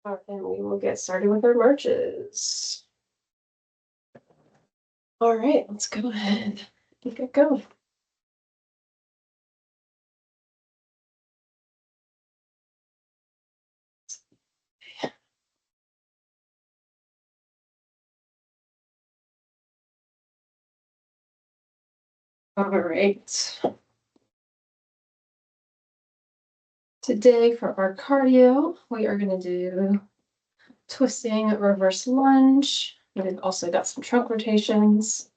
All right, and we will get started with our marches. All right, let's go ahead and get going. All right. Today for our cardio, we are going to do twisting reverse lunge. We've also got some trunk rotations.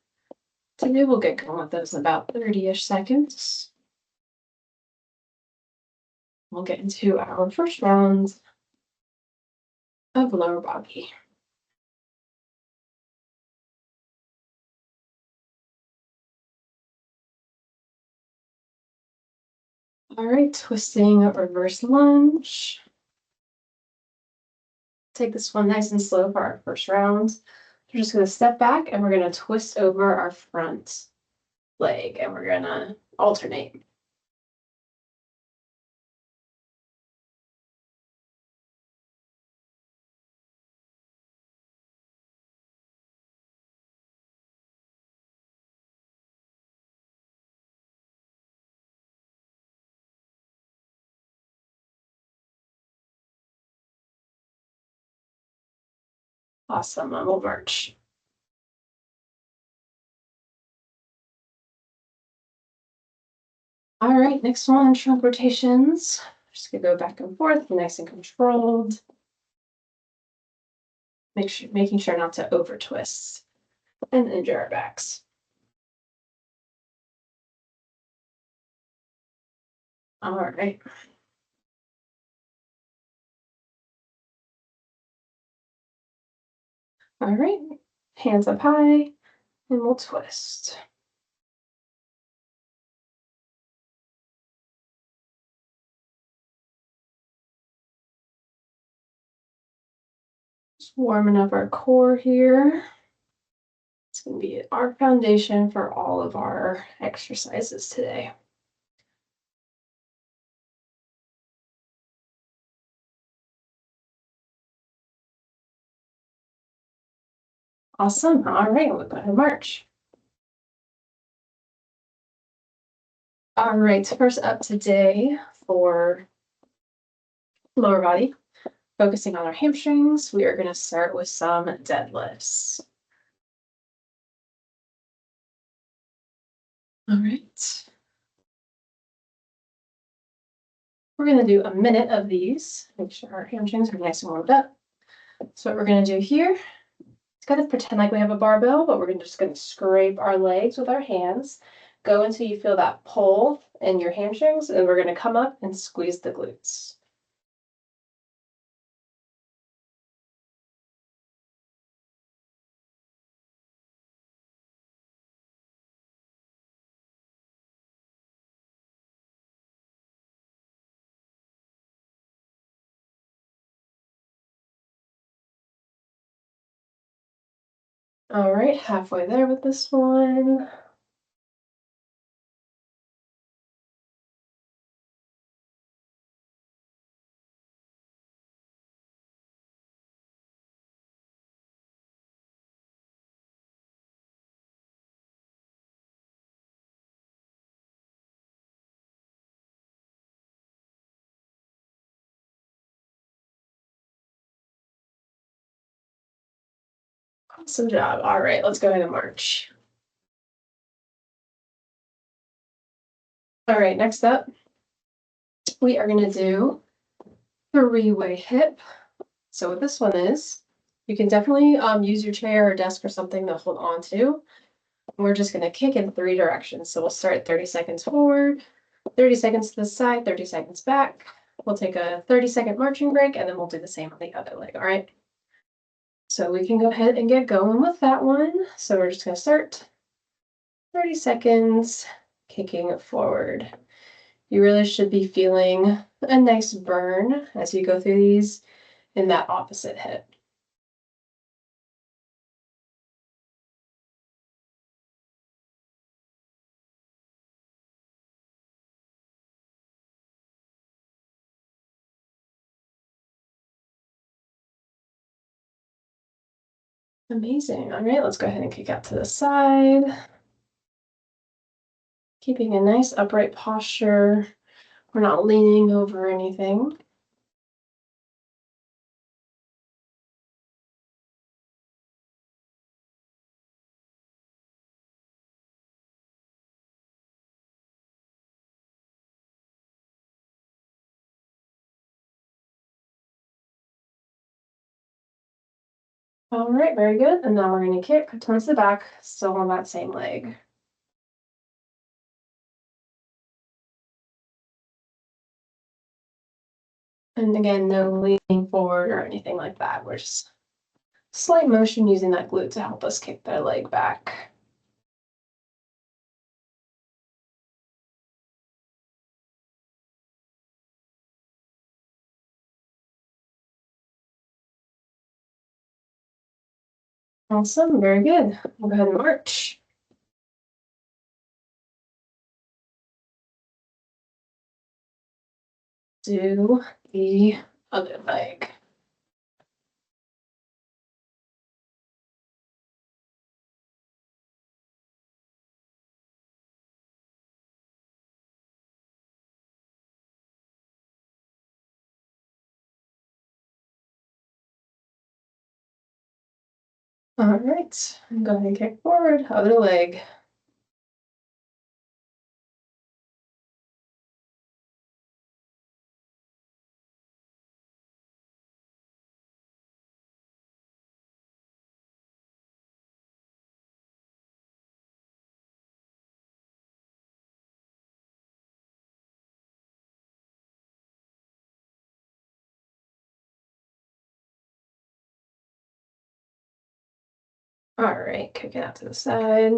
Today we'll get going with those in about 30-ish seconds. We'll get into our first round of lower body. All right, twisting reverse lunge. Take this one nice and slow for our first round. We're just going to step back and we're going to twist over our front leg and we're going to alternate. Awesome, and we'll march. All right, next one, trunk rotations. Just gonna go back and forth, nice and controlled. Making sure not to over twist and injure our backs. All right. All right, hands up high, and we'll twist. Just warming up our core here. It's going to be our foundation for all of our exercises today. Awesome. All right, we'll go ahead and march. All right, first up today for lower body, focusing on our hamstrings, we are going to start with some deadlifts. All right. We're going to do a minute of these. Make sure our hamstrings are nice and warmed up. So what we're going to do here, it's kind of pretend like we have a barbell, but we're just going to scrape our legs with our hands. Go until you feel that pull in your hamstrings, and we're going to come up and squeeze the glutes. All right, halfway there with this one. Awesome job. All right, let's go ahead and march. All right, next up, we are going to do three-way hip. So what this one is, you can definitely use your chair or desk or something to hold on to. We're just going to kick in 3 directions. So we'll start 30 seconds forward, 30 seconds to the side, 30 seconds back. We'll take a 30-second marching break, and then we'll do the same on the other leg, all right? So we can go ahead and get going with that one. So we're just going to start 30 seconds, kicking forward. You really should be feeling a nice burn as you go through these in that opposite hip. Amazing. All right, let's go ahead and kick out to the side. Keeping a nice upright posture. We're not leaning over anything. All right, very good. And now we're going to kick towards the back, still on that same leg. And again, no leaning forward or anything like that. We're just slight motion using that glute to help us kick their leg back. Awesome, very good. We'll go ahead and march. Do the other leg. All right, go ahead and kick forward, other leg. All right, kick it out to the side.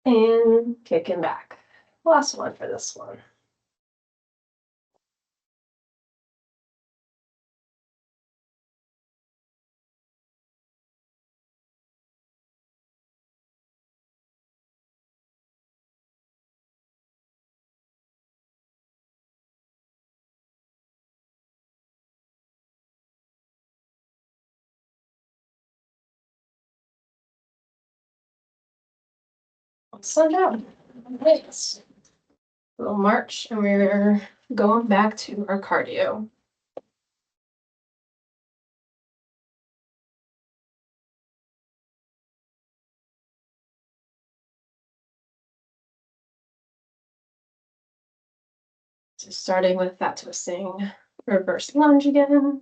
And kicking back. Last one for this one. Slow down. Right. Little march, and we're going back to our cardio. So starting with that twisting reverse lunge again.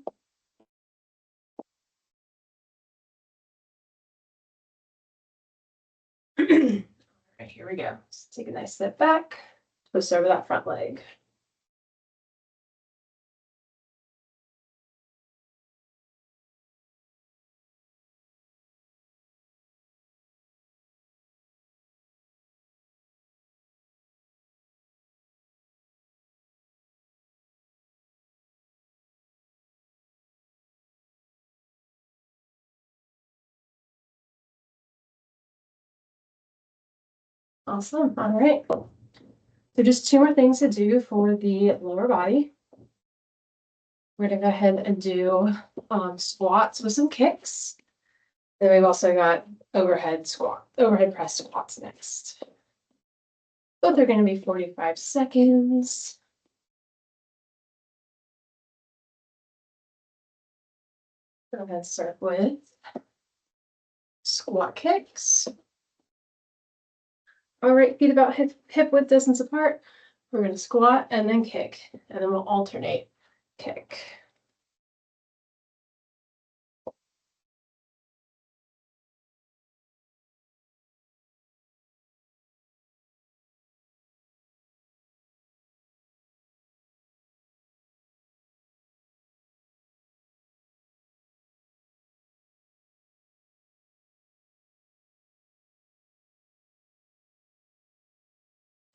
All right, here we go. Just take a nice step back, twist over that front leg. Awesome. All right. So just two more things to do for the lower body. We're gonna go ahead and do squats with some kicks. Then we've also got overhead press squats next. Both are gonna be 45 seconds. Go ahead and start with squat kicks. All right, feet about hip width distance apart. We're gonna squat and then kick, and then we'll alternate kick.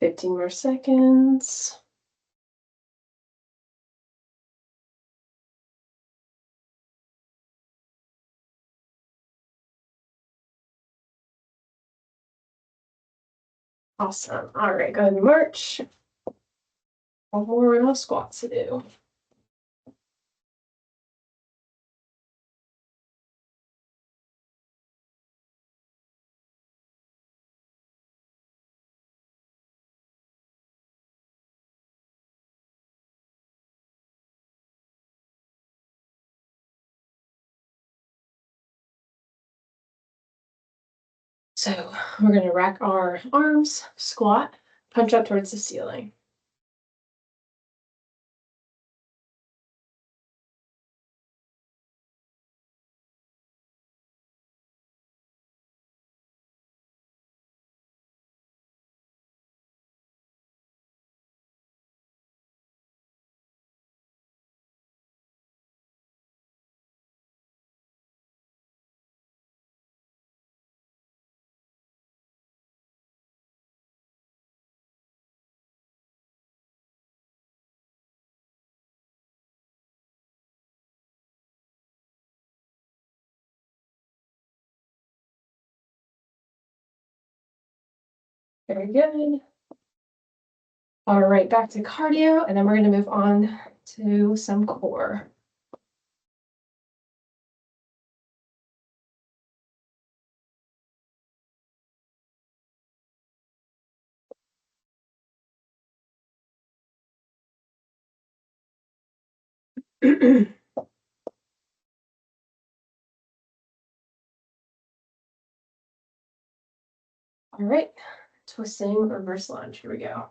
15 more seconds. Awesome. All right, go ahead and march. One more round of squats to do. So we're going to rack our arms, squat, punch up towards the ceiling. Very good. All right, back to cardio, and then we're going to move on to some core. All right, twisting reverse lunge. Here we go.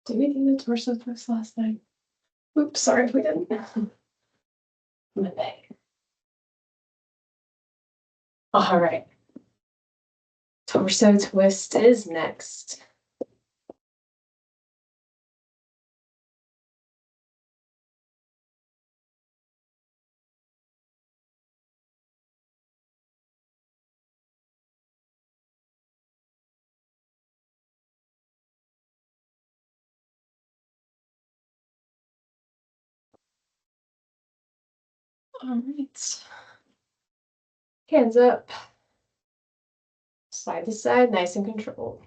Did we do the torso twist last night? Oops, sorry if we didn't. Monday. All right. Torso twist is next. All right. Hands up. Side to side, nice and controlled.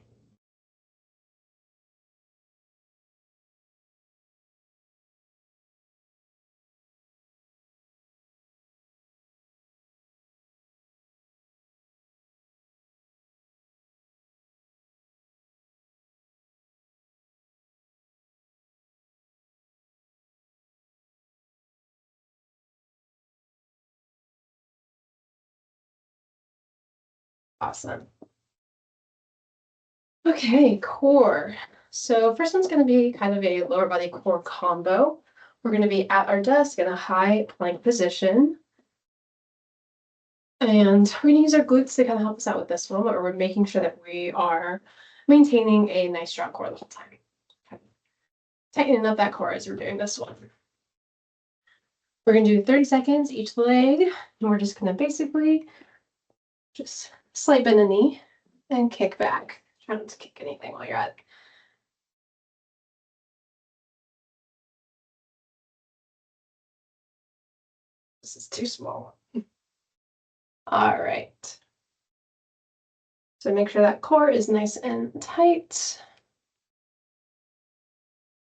Awesome. Okay, core. So first one's going to be kind of a lower body core combo. We're going to be at our desk in a high plank position. And we're going to use our glutes to kind of help us out with this one, but we're making sure that we are maintaining a nice strong core the whole time. Okay. Tightening up that core as we're doing this one. We're going to do 30 seconds each leg, and we're just going to basically just slight bend the knee and kick back. Try not to kick anything while you're at it. This is too small. All right. So make sure that core is nice and tight.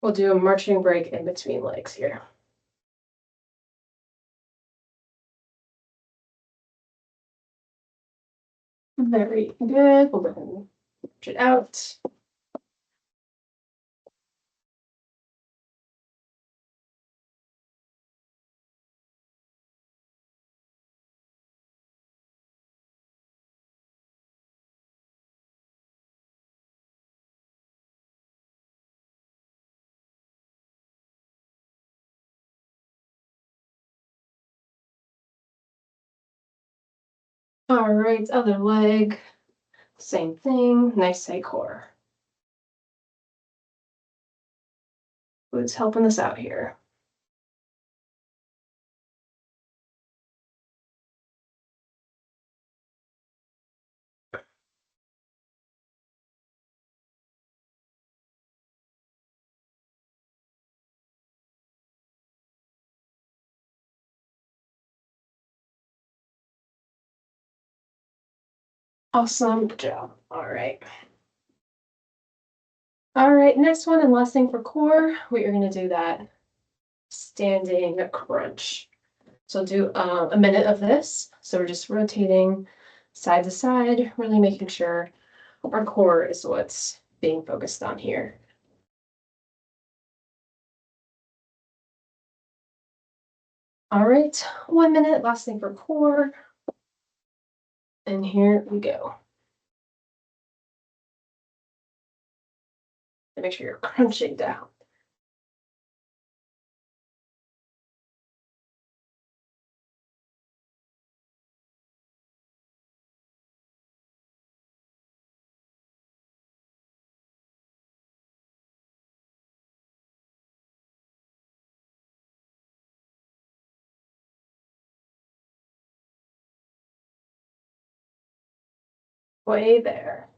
We'll do a marching break in between legs here. Very good. We'll go ahead and march it out. All right, other leg. Same thing, nice tight core. Glutes helping us out here. Awesome, good job. All right. All right, next one and last thing for core, we are gonna do that standing crunch. So do a minute of this. So we're just rotating side to side, really making sure our core is what's being focused on here. All right, 1 minute, last thing for core. And here we go. And make sure you're crunching down. Way there.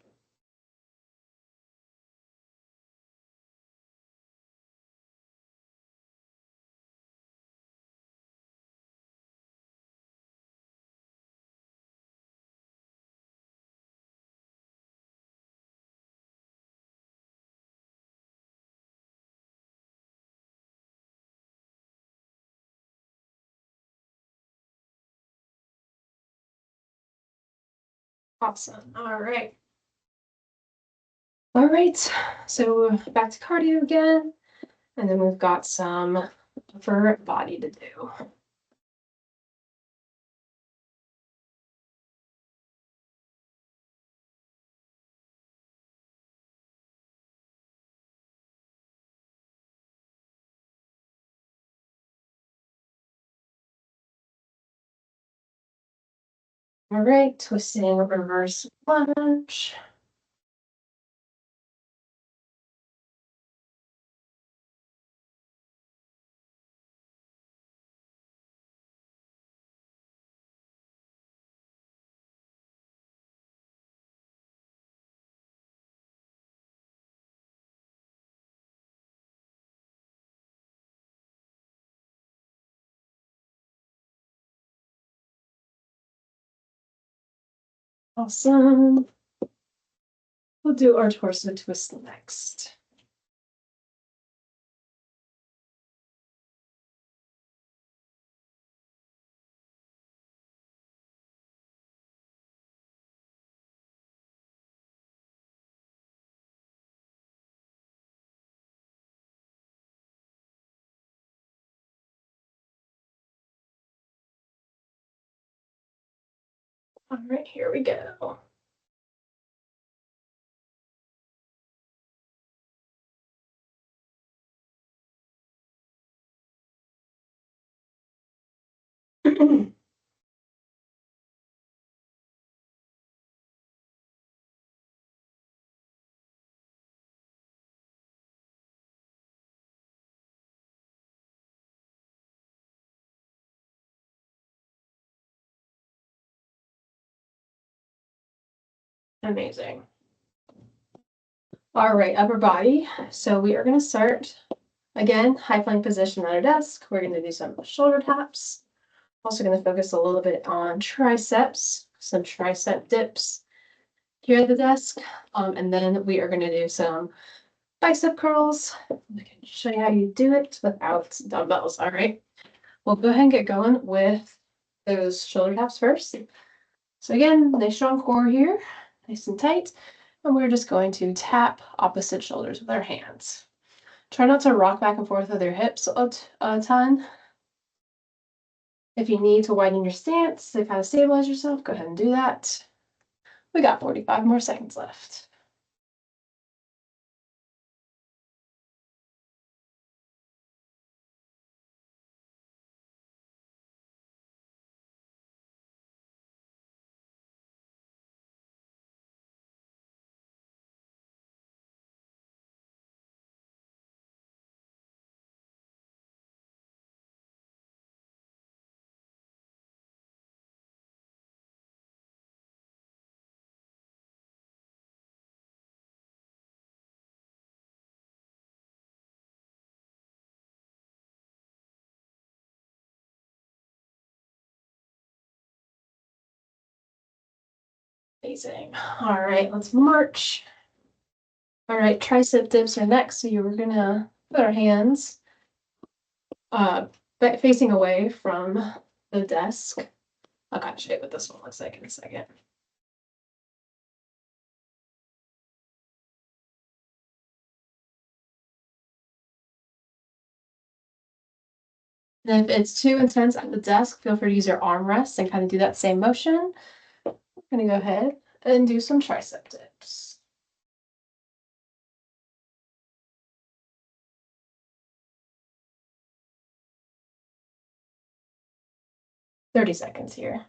Awesome. All right. All right. So back to cardio again. And then we've got some upper body to do. All right, twisting reverse lunge. Awesome. We'll do our torso twist next. All right, here we go. Amazing. All right, upper body. So we are going to start again, high plank position at our desk. We're going to do some shoulder taps. Also going to focus a little bit on triceps, some tricep dips here at the desk. And then we are going to do some bicep curls. I can show you how you do it without dumbbells. All right. We'll go ahead and get going with those shoulder taps first. So again, nice strong core here, nice and tight. And we're just going to tap opposite shoulders with our hands. Try not to rock back and forth with your hips a ton. If you need to widen your stance to kind of stabilize yourself, go ahead and do that. We got 45 more seconds left. Amazing. All right, let's march. All right, tricep dips are next. So we're gonna put our hands uh facing away from the desk. I'll kind of show you what this one looks like in a second. And if it's too intense at the desk, feel free to use your armrests and kind of do that same motion. I'm gonna go ahead and do some tricep dips. 30 seconds here.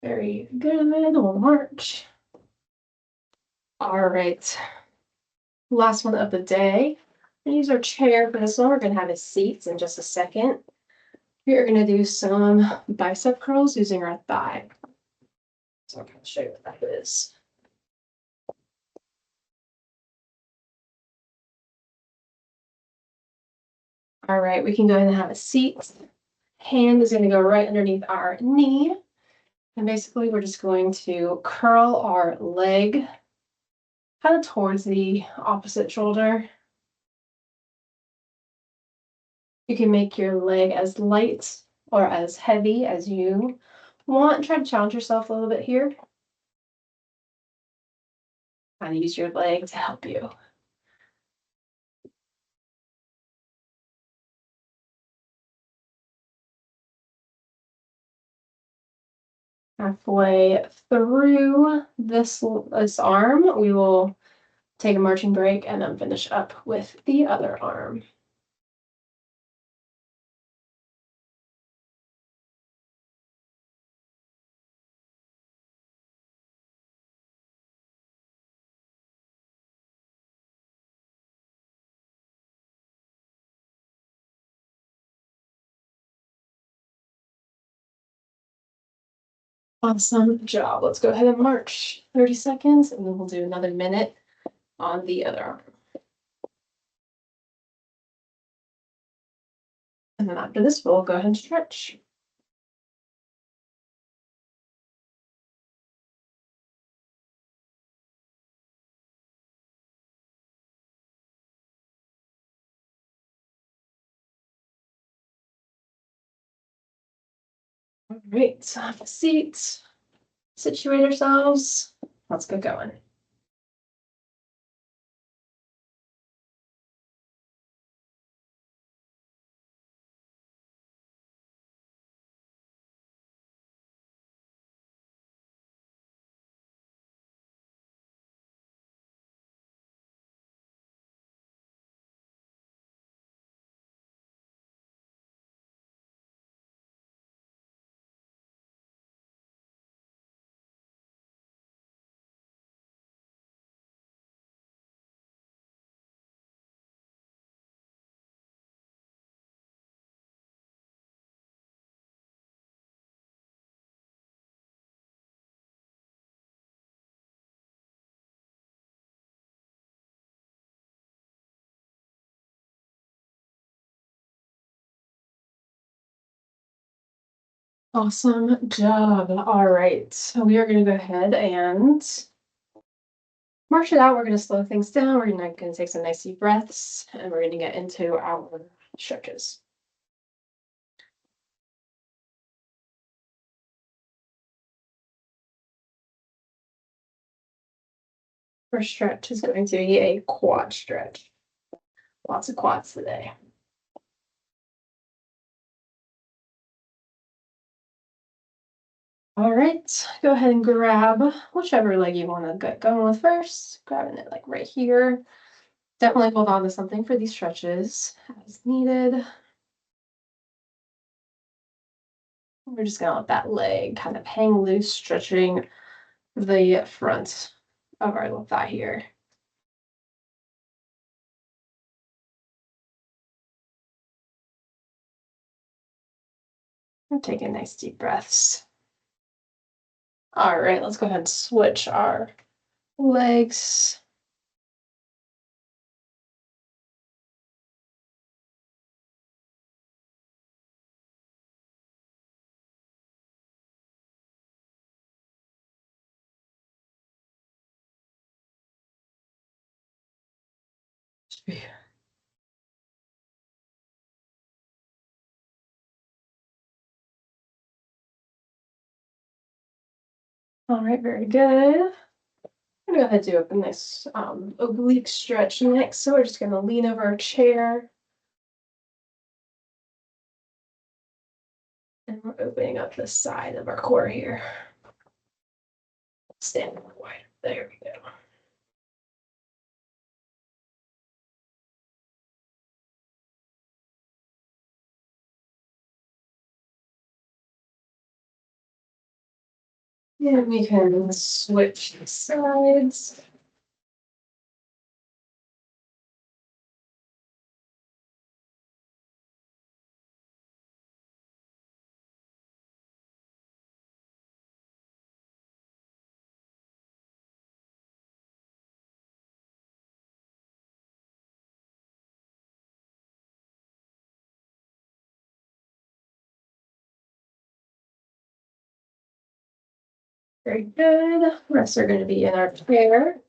Very good. We'll march. All right. Last one of the day. We're gonna use our chair for this one. We're gonna have his seats in just a second. We're gonna do some bicep curls using our thigh. So I'm gonna show you what that is. All right, we can go ahead and have a seat. Hand is gonna go right underneath our knee. And basically we're just going to curl our leg kind of towards the opposite shoulder. You can make your leg as light or as heavy as you want. Try to challenge yourself a little bit here. Kind of use your leg to help you. Halfway through this arm, we will take a marching break and then finish up with the other arm. Awesome job. Let's go ahead and march 30 seconds and then we'll do another minute on the other arm. And then after this, we'll go ahead and stretch. All right, so have a seat, situate ourselves. Let's get going. Awesome job. All right, so we are going to go ahead and march it out. We're going to slow things down. We're going to take some nice deep breaths and we're going to get into our stretches. First stretch is going to be a quad stretch. Lots of quads today. All right, go ahead and grab whichever leg you want to get going with first. Grabbing it like right here. Definitely hold on to something for these stretches as needed. We're just gonna let that leg kind of hang loose, stretching the front of our thigh here. And taking nice deep breaths. All right, let's go ahead and switch our legs. All right, very good. I'm gonna go ahead and do a nice oblique stretch next. So we're just gonna lean over our chair. And we're opening up the side of our core here. Stand a little wider. There we go. And we can switch sides. Very good. Rest are going to be in our chair.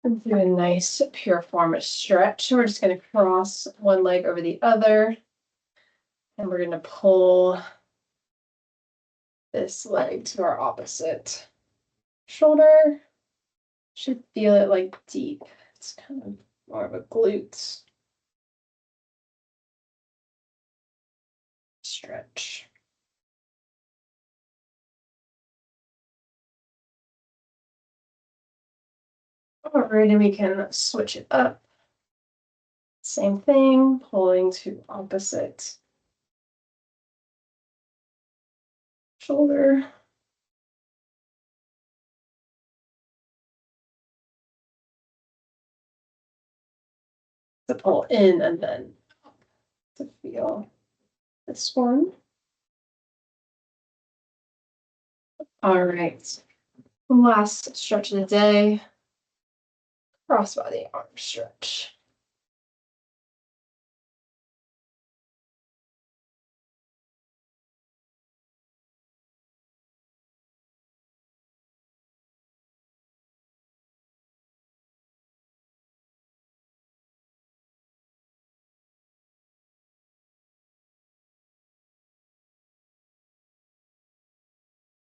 And do a nice piriformis stretch. So we're just going to cross one leg over the other. And we're going to pull this leg to our opposite shoulder. Should feel it like deep. It's kind of more of a glutes stretch. Alright, and we can switch it up. Same thing, pulling to opposite shoulder. To pull in and then to feel this one. All right, last stretch of the day, crossbody arm stretch.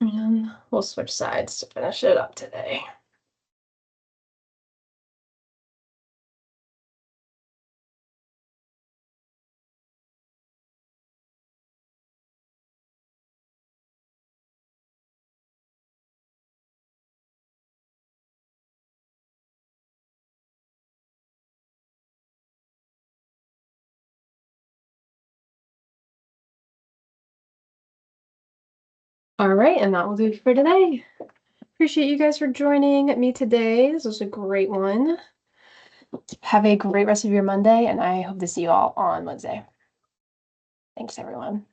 And we'll switch sides to finish it up today. All right, and that will do it for today. Appreciate you guys for joining me today. This was a great one. Have a great rest of your Monday, and I hope to see you all on Wednesday. Thanks, everyone.